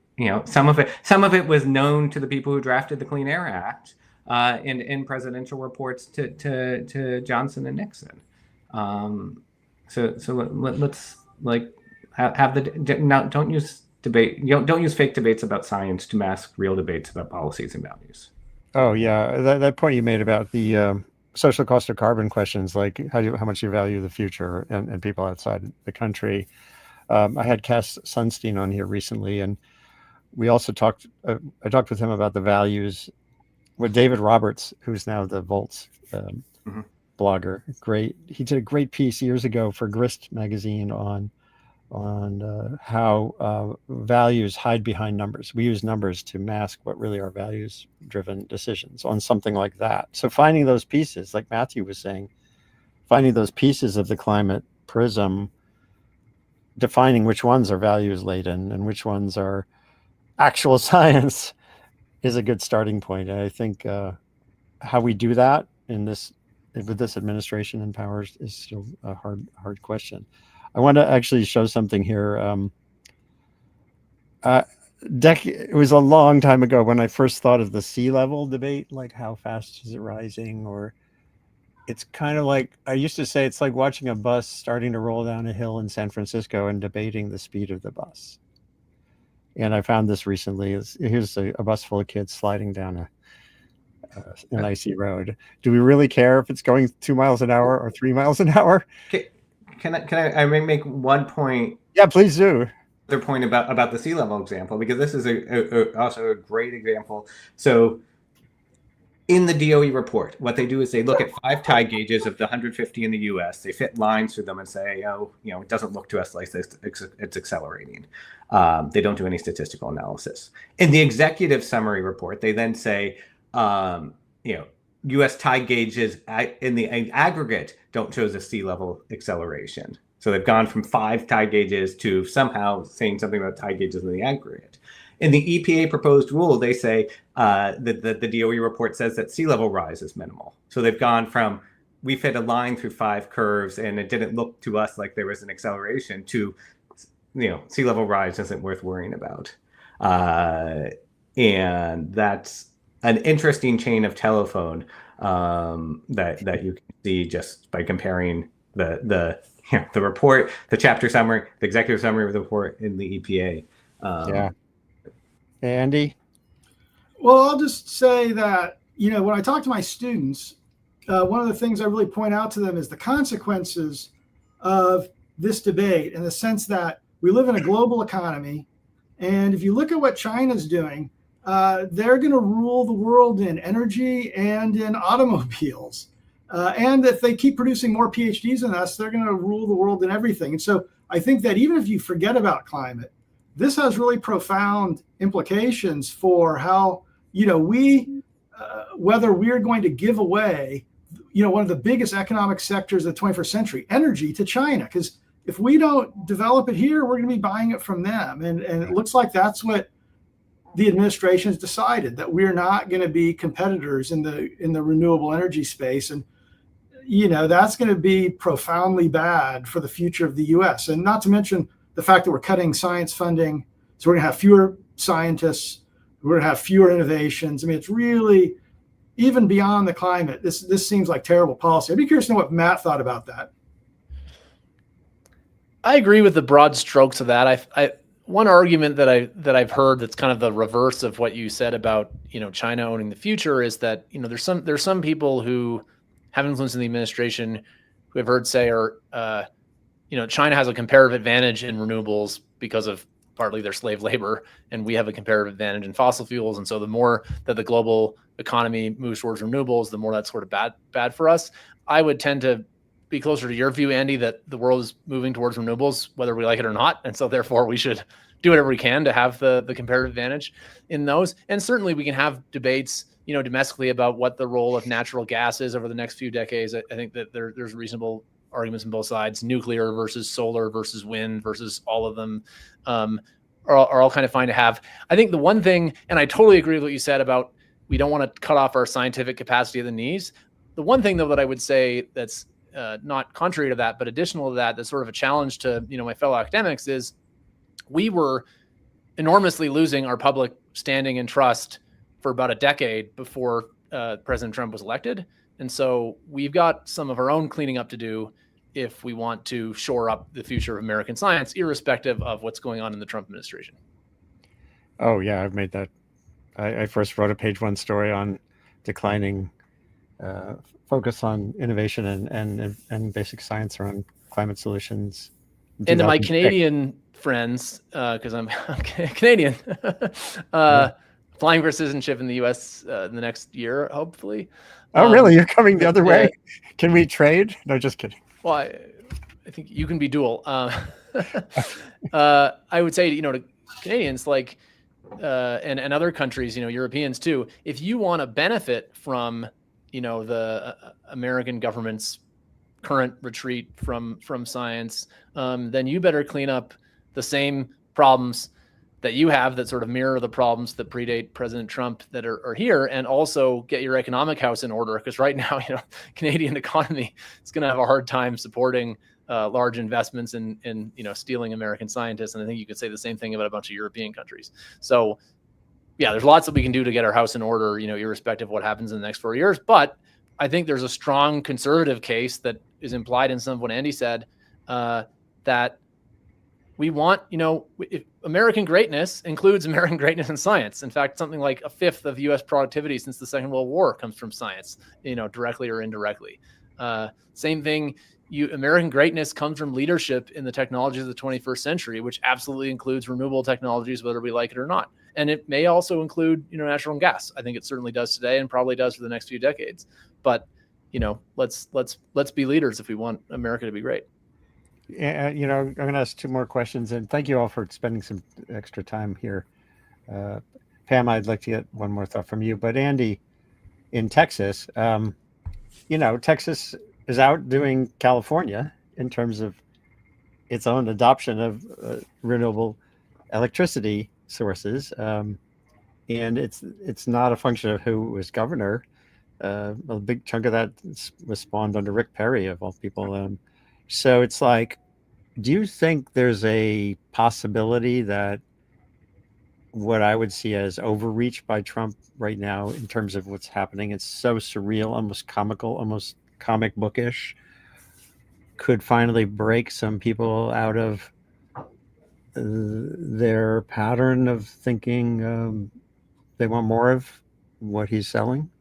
some of it was known to the people who drafted the Clean Air Act and in presidential reports to Johnson and Nixon. So let's have don't use debate. Don't use fake debates about science to mask real debates about policies and values. Oh yeah, that point you made about the social cost of carbon questions, like how much you value the future and people outside the country. I had Cass Sunstein on here recently, and we also talked. I talked with him about the values with David Roberts, who's now the Volts blogger. Great, he did a great piece years ago for Grist magazine on how values hide behind numbers. We use numbers to mask what really are values-driven decisions on something like that. So finding those pieces, like Matthew was saying, finding those pieces of the climate prism, defining which ones are values-laden and which ones are actual science is a good starting point. And I think how we do that with this administration and powers is still a hard question. I want to actually show something here. It was a long time ago when I first thought of the sea level debate, like how fast is it rising? Or it's kind of like, I used to say, it's like watching a bus starting to roll down a hill in San Francisco and debating the speed of the bus. And I found this recently. Here's a bus full of kids sliding down an icy road. Do we really care if it's going 2 miles an hour or 3 miles an hour? Can I make one point? Yeah, please do. Other point about the sea level example, because this is also a great example. So in the DOE report, what they do is they look at 5 tide gauges of the 150 in the U.S. They fit lines through them and say, it doesn't look to us like this. It's accelerating. They don't do any statistical analysis. In the executive summary report, they then say, U.S. tide gauges in the aggregate don't show a sea level acceleration. So they've gone from 5 tide gauges to somehow saying something about tide gauges in the aggregate. In the EPA proposed rule, they say that the DOE report says that sea level rise is minimal. So they've gone from, we fit a line through 5 curves and it didn't look to us like there was an acceleration, to, sea level rise isn't worth worrying about. And that's an interesting chain of telephone that you can see just by comparing the report, the chapter summary, the executive summary of the report in the EPA. Yeah. Andy? Well, I'll just say that, when I talk to my students, one of the things I really point out to them is the consequences of this debate, in the sense that we live in a global economy. And if you look at what China's doing, they're going to rule the world in energy and in automobiles. And if they keep producing more PhDs than us, they're going to rule the world in everything. And so I think that even if you forget about climate, this has really profound implications for how, whether we're going to give away, one of the biggest economic sectors of the 21st century, energy, to China. Because if we don't develop it here, we're going to be buying it from them. And it looks like that's what the administration has decided, that we're not going to be competitors in the renewable energy space. And, that's going to be profoundly bad for the future of the U.S. And not to mention the fact that we're cutting science funding. So we're going to have fewer scientists. We're going to have fewer innovations. I mean, it's really, even beyond the climate, this seems like terrible policy. I'd be curious to know what Matt thought about that. I agree with the broad strokes of that. One argument that I've heard that's kind of the reverse of what you said about China owning the future is that there's some people who have influence in the administration who I've heard say China has a comparative advantage in renewables because of partly their slave labor, and we have a comparative advantage in fossil fuels. And so the more that the global economy moves towards renewables, the more that's sort of bad for us. I would tend to be closer to your view, Andy, that the world is moving towards renewables, whether we like it or not. And so therefore we should do whatever we can to have the comparative advantage in those. And certainly we can have debates, domestically about what the role of natural gas is over the next few decades. I think that there's reasonable arguments on both sides, nuclear versus solar versus wind versus all of them are all kind of fine to have. I think the one thing, and I totally agree with what you said about we don't want to cut off our scientific capacity at the knees. The one thing, though, that I would say that's not contrary to that, but additional to that, that's sort of a challenge to my fellow academics, is we were enormously losing our public standing and trust for about a decade before President Trump was elected. And so we've got some of our own cleaning up to do if we want to shore up the future of American science, irrespective of what's going on in the Trump administration. Oh, yeah, I've made that. I first wrote a page 1 story on declining focus on innovation and basic science around climate solutions. And to my Canadian friends, because I'm Canadian, applying for citizenship in the U.S. In the next year, hopefully. Oh, really? You're coming the other way? Can we trade? No, just kidding. Well, I think you can be dual. I would say, to Canadians and other countries, Europeans too, if you want to benefit from, the American government's current retreat from science, then you better clean up the same problems that you have that sort of mirror the problems that predate President Trump that are here, and also get your economic house in order. Because right now, Canadian economy is going to have a hard time supporting large investments in stealing American scientists. And I think you could say the same thing about a bunch of European countries. So yeah, there's lots that we can do to get our house in order, irrespective of what happens in the next 4 years. But I think there's a strong conservative case that is implied in some of what Andy said, that we want, American greatness includes American greatness in science. In fact, something like a fifth of U.S. productivity since the Second World War comes from science, directly or indirectly. Same thing, American greatness comes from leadership in the technologies of the 21st century, which absolutely includes renewable technologies, whether we like it or not. And it may also include, natural gas. I think it certainly does today and probably does for the next few decades. But, let's be leaders if we want America to be great. I'm going to ask two more questions, and thank you all for spending some extra time here. Pam, I'd like to get one more thought from you, but Andy, in Texas, Texas is outdoing California in terms of its own adoption of renewable electricity sources, and it's not a function of who was governor. A big chunk of that was spawned under Rick Perry, of all people. So it's like, do you think there's a possibility that what I would see as overreach by Trump right now in terms of what's happening, it's so surreal, almost comical, almost comic bookish, could finally break some people out of their pattern of thinking they want more of what he's selling?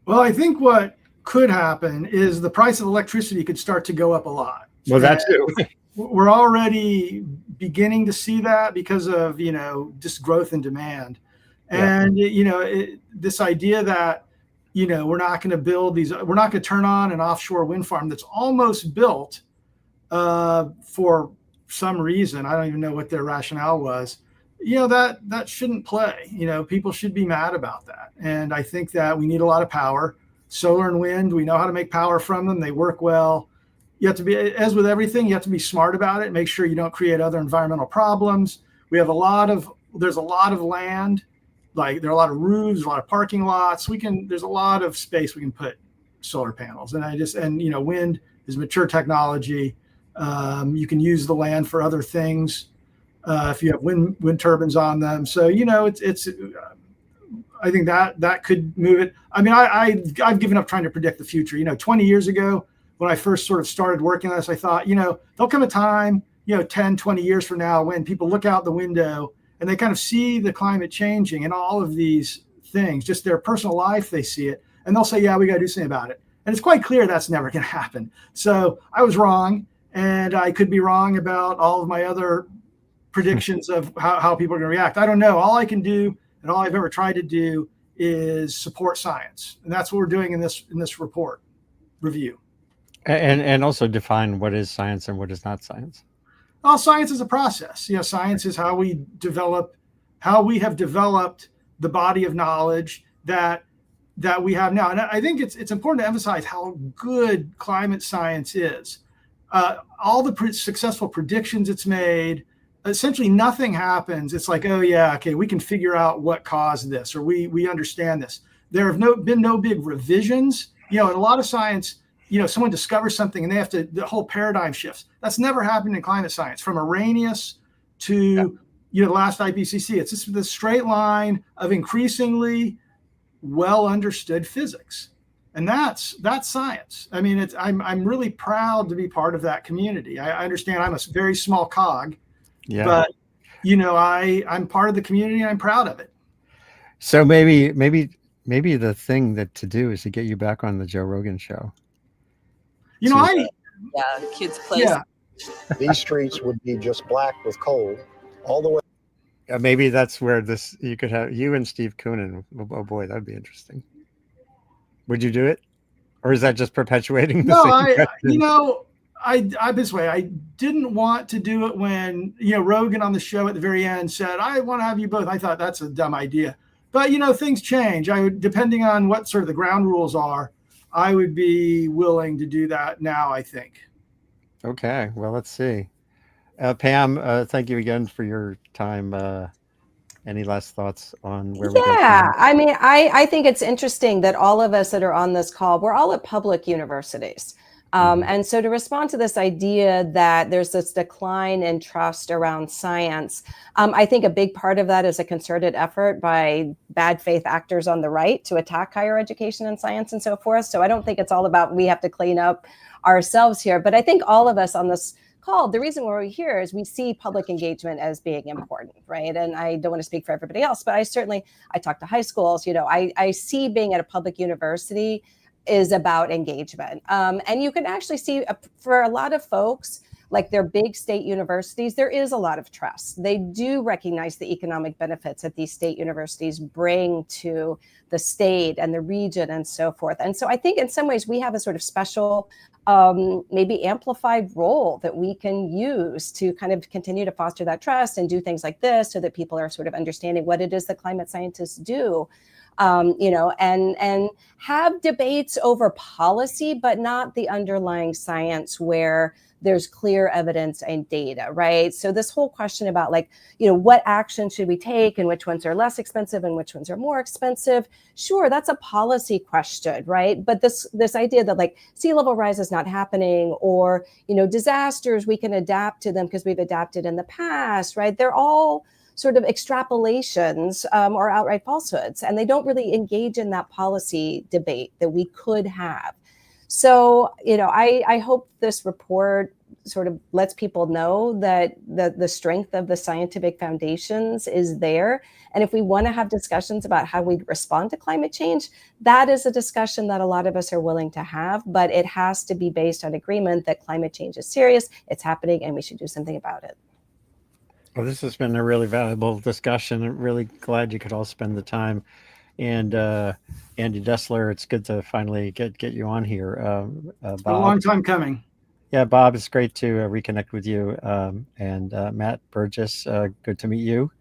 Well, I think what could happen is the price of electricity could start to go up a lot. Well, that too. We're already beginning to see that because of, just growth in demand. And, this idea that, we're not going to turn on an offshore wind farm that's almost built for some reason. I don't even know what their rationale was. That shouldn't play. People should be mad about that. And I think that we need a lot of power. Solar and wind, we know how to make power from them. They work well. You have to be, as with everything, you have to be smart about it. Make sure you don't create other environmental problems. There's a lot of land, like there are a lot of roofs, a lot of parking lots. There's a lot of space we can put solar panels. And wind is mature technology. You can use the land for other things if you have wind turbines on them. So, I think that could move it. I mean, I've given up trying to predict the future. 20 years ago, when I first sort of started working on this, I thought, there'll come a time, 10, 20 years from now when people look out the window and they kind of see the climate changing and all of these things, just their personal life, they see it. And they'll say, yeah, we got to do something about it. And it's quite clear that's never going to happen. So I was wrong. And I could be wrong about all of my other predictions of how people are going to react. I don't know. All I can do and all I've ever tried to do is support science. And that's what we're doing in this report review. And also define what is science and what is not science. Well, science is a process. Science is how we have developed the body of knowledge that we have now. And I think it's important to emphasize how good climate science is. All the successful predictions it's made, essentially nothing happens. It's like, oh yeah, okay, we can figure out what caused this, or we understand this. There have been no big revisions. In a lot of science, someone discovers something and the whole paradigm shifts. That's never happened in climate science, from Arrhenius to the last IPCC. It's just the straight line of increasingly well understood physics. And that's science. I mean, I'm really proud to be part of that community. I understand I'm a very small cog, but I'm part of the community and I'm proud of it. So maybe the thing to do is to get you back on the Joe Rogan show. Kids play. Yeah. These streets would be just black with coal all the way. Maybe that's where you could have you and Steve Koonin. Oh boy, that'd be interesting. Would you do it, or is that just perpetuating the same question? this way, I didn't want to do it when, Rogan on the show at the very end said, I want to have you both. I thought that's a dumb idea. But, things change. Depending on what sort of the ground rules are, I would be willing to do that now, I think. Okay, well, let's see. Pam, thank you again for your time. Any last thoughts on where we go? Yeah, I mean, I think it's interesting that all of us that are on this call, we're all at public universities. And so to respond to this idea that there's this decline in trust around science, I think a big part of that is a concerted effort by bad faith actors on the right to attack higher education and science and so forth. So I don't think it's all about we have to clean up ourselves here. But I think all of us on this call, the reason we're here is we see public engagement as being important, right? And I don't want to speak for everybody else, but I talk to high schools, I see being at a public university is about engagement. And you can actually see for a lot of folks, like their big state universities, there is a lot of trust. They do recognize the economic benefits that these state universities bring to the state and the region and so forth. And so I think in some ways we have a sort of special, maybe amplified role that we can use to kind of continue to foster that trust and do things like this so that people are sort of understanding what it is that climate scientists do. And have debates over policy, but not the underlying science where there's clear evidence and data, right? So this whole question about what action should we take and which ones are less expensive and which ones are more expensive, sure, that's a policy question, right? But this idea that sea level rise is not happening or, disasters, we can adapt to them because we've adapted in the past, right? They're all sort of extrapolations or outright falsehoods, and they don't really engage in that policy debate that we could have. So, I hope this report sort of lets people know that the strength of the scientific foundations is there. And if we want to have discussions about how we respond to climate change, that is a discussion that a lot of us are willing to have, but it has to be based on agreement that climate change is serious, it's happening, and we should do something about it. Well, this has been a really valuable discussion. I'm really glad you could all spend the time. And Andy Dessler, it's good to finally get you on here. It's Bob, a long time coming. Yeah, Bob, it's great to reconnect with you. And Matt Burgess, good to meet you.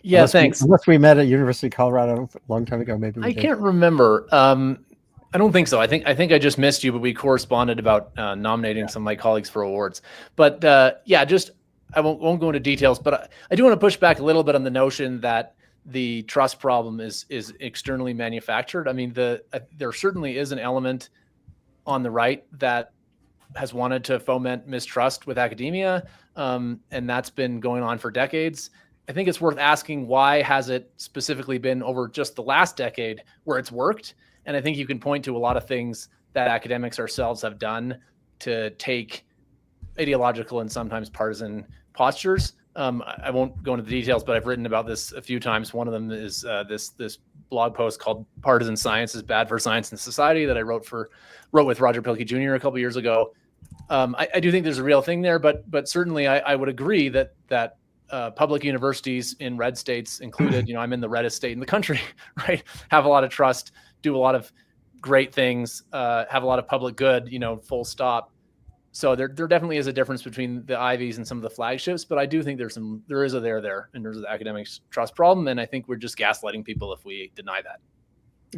Yeah, thanks. Unless we met at University of Colorado a long time ago, maybe we did. Can't remember. I don't think so. I think I just missed you, but we corresponded about nominating some of my colleagues for awards. But I won't go into details, but I do want to push back a little bit on the notion that the trust problem is externally manufactured. I mean, there certainly is an element on the right that has wanted to foment mistrust with academia, and that's been going on for decades. I think it's worth asking, why has it specifically been over just the last decade where it's worked? And I think you can point to a lot of things that academics ourselves have done to take ideological and sometimes partisan postures. I won't go into the details, but I've written about this a few times. One of them is this blog post called "Partisan Science is Bad for Science and Society" that I wrote with Roger Pilkey Jr. a couple years ago. I do think there's a real thing there, but certainly I would agree that public universities in red states included, I'm in the reddest state in the country, right, have a lot of trust, do a lot of great things, have a lot of public good, full stop. So there definitely is a difference between the Ivies and some of the flagships, but I do think there is a there in terms of the academic trust problem, and I think we're just gaslighting people if we deny that.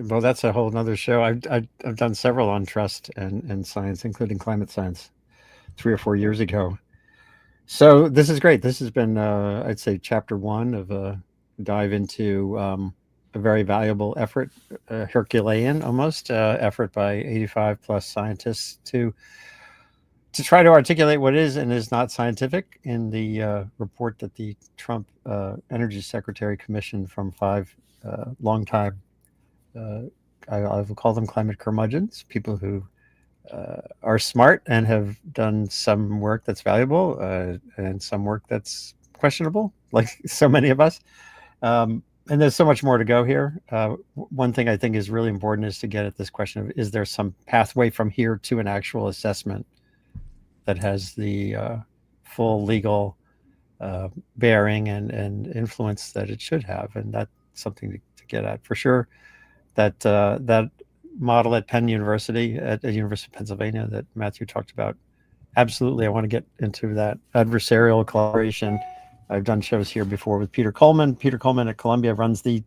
Well, that's a whole nother show. I've done several on trust and science, including climate science, 3 or 4 years ago. So this is great. This has been, I'd say, chapter 1 of a dive into a very valuable effort, Herculean almost, effort by 85 plus scientists to try to articulate what is and is not scientific in the report that the Trump Energy Secretary commissioned from 5 longtime, I will call them climate curmudgeons, people who are smart and have done some work that's valuable and some work that's questionable, like so many of us. And there's so much more to go here. One thing I think is really important is to get at this question of, is there some pathway from here to an actual assessment that has the full legal bearing and influence that it should have? And that's something to get at for sure. That model at Penn University, at the University of Pennsylvania that Matthew talked about Absolutely. I want to get into that adversarial collaboration. I've done shows here before with Peter Coleman. Peter Coleman at Columbia runs the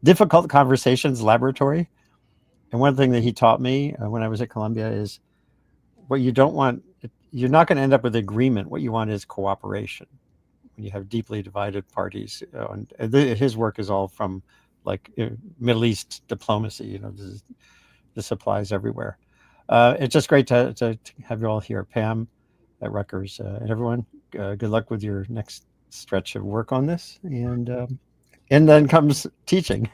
Difficult Conversations Laboratory. And one thing that he taught me when I was at Columbia is what you don't want, you're not going to end up with agreement. What you want is cooperation. When you have deeply divided parties, and his work is all from like Middle East diplomacy. This applies everywhere. It's just great to have you all here, Pam at Rutgers, and everyone. Good luck with your next stretch of work on this, and then comes teaching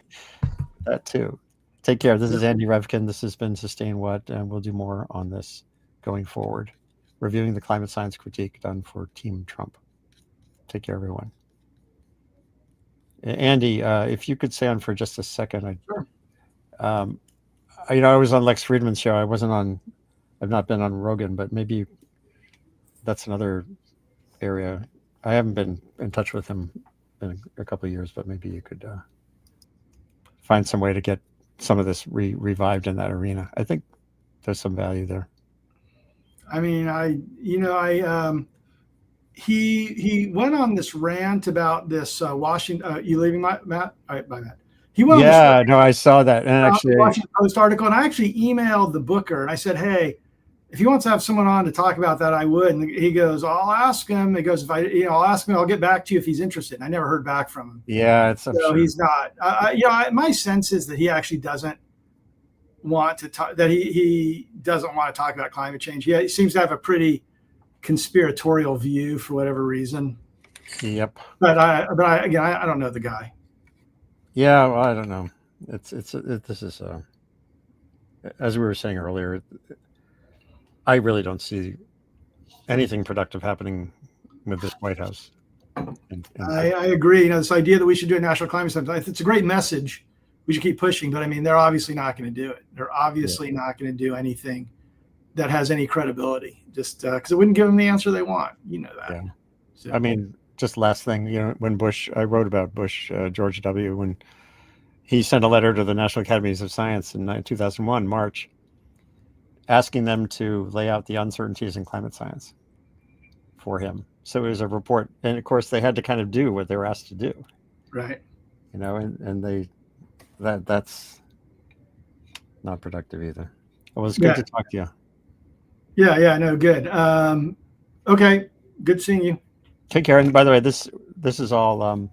that too. Take care. This is Andy Revkin. This has been Sustain What, and we'll do more on this going forward. Reviewing the climate science critique done for Team Trump. Take care, everyone. Andy, if you could stay on for just a second. Sure. I was on Lex Friedman's show. I've not been on Rogan, but maybe that's another area. I haven't been in touch with him in a couple of years, but maybe you could find some way to get some of this revived in that arena. I think there's some value there. I mean, he went on this rant about this Washington. You leaving, Matt? All right, bye, Matt. He went on this I saw that, and actually, Washington Post article, and I actually emailed the booker, and I said, "Hey, if he wants to have someone on to talk about that, I would." And he goes, "I'll ask him." He goes, "If I'll ask him. I'll get back to you if he's interested." And I never heard back from him. Yeah, so he's not. My sense is that he actually doesn't want to talk. That he doesn't want to talk about climate change. He seems to have a pretty conspiratorial view for whatever reason. Yep. But I don't know the guy. Yeah, well, I don't know. This is as we were saying earlier. I really don't see anything productive happening with this White House. I agree. This idea that we should do a national climate summit, it's a great message. We should keep pushing, but I mean, they're obviously not going to do it. They're obviously not going to do anything that has any credibility, just because it wouldn't give them the answer they want. You know that. Yeah. So, I mean, just last thing, when I wrote about Bush, George W., when he sent a letter to the National Academies of Science in 2001, March, asking them to lay out the uncertainties in climate science for him. So it was a report. And of course, they had to kind of do what they were asked to do. Right. And that's not productive either. It was good to talk to you. Yeah, no, good. Okay, good seeing you. Take care. And by the way, this is all